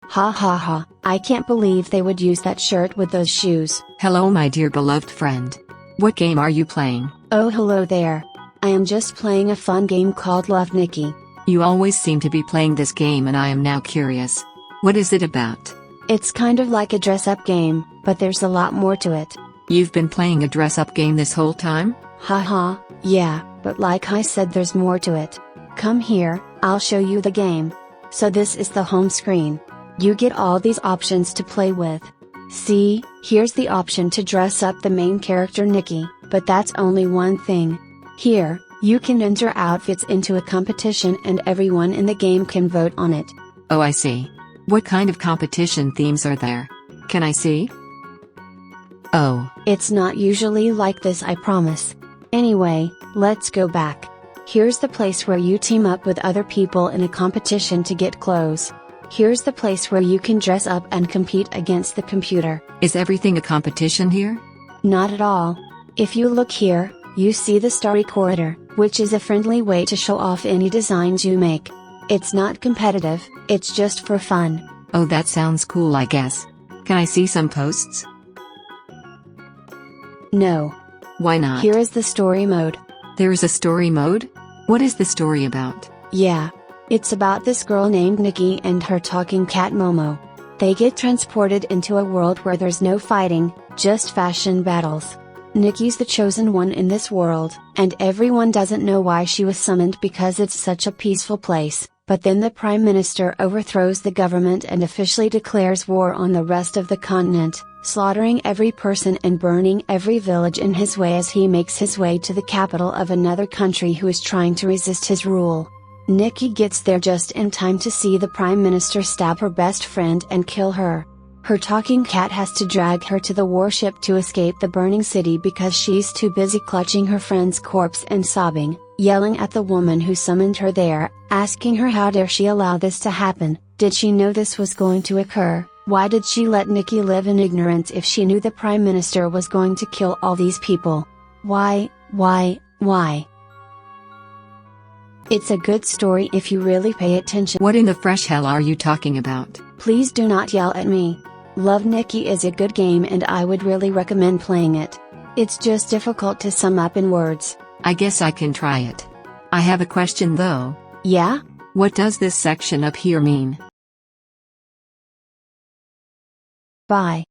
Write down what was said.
Ha ha ha, I can't believe they would use that shirt with those shoes. Hello my dear beloved friend. What game are you playing? Oh hello there. I am just playing a fun game called Love Nikki. You always seem to be playing this game and I am now curious. What is it about? It's kind of like a dress-up game, but there's a lot more to it. You've been playing a dress-up game this whole time? Haha, yeah, but like I said there's more to it. Come here, I'll show you the game. So this is the home screen. You get all these options to play with. See, here's the option to dress up the main character Nikki, but that's only one thing. Here, you can enter outfits into a competition and everyone in the game can vote on it. Oh I see. What kind of competition themes are there? Can I see? Oh. It's not usually like this, I promise. Anyway, let's go back. Here's the place where you team up with other people in a competition to get clothes. Here's the place where you can dress up and compete against the computer. Is everything a competition here? Not at all. If you look here, you see the Star Recorder, which is a friendly way to show off any designs you make. It's not competitive, it's just for fun. Oh that sounds cool I guess. Can I see some posts? No. Why not? Here is the story mode. There is a story mode? What is the story about? Yeah. It's about this girl named Nikki and her talking cat Momo. They get transported into a world where there's no fighting, just fashion battles. Nikki's the chosen one in this world, and everyone doesn't know why she was summoned because it's such a peaceful place, but then the Prime Minister overthrows the government and officially declares war on the rest of the continent, slaughtering every person and burning every village in his way as he makes his way to the capital of another country who is trying to resist his rule. Nikki gets there just in time to see the Prime Minister stab her best friend and kill her. Her talking cat has to drag her to the warship to escape the burning city because she's too busy clutching her friend's corpse and sobbing, yelling at the woman who summoned her there, asking her how dare she allow this to happen, did she know this was going to occur, why did she let Nikki live in ignorance if she knew the Prime Minister was going to kill all these people? Why? It's a good story if you really pay attention. What in the fresh hell are you talking about? Please do not yell at me. Love Nikki is a good game and I would really recommend playing it. It's just difficult to sum up in words. I guess I can try it. I have a question though. Yeah? What does this section up here mean? Bye.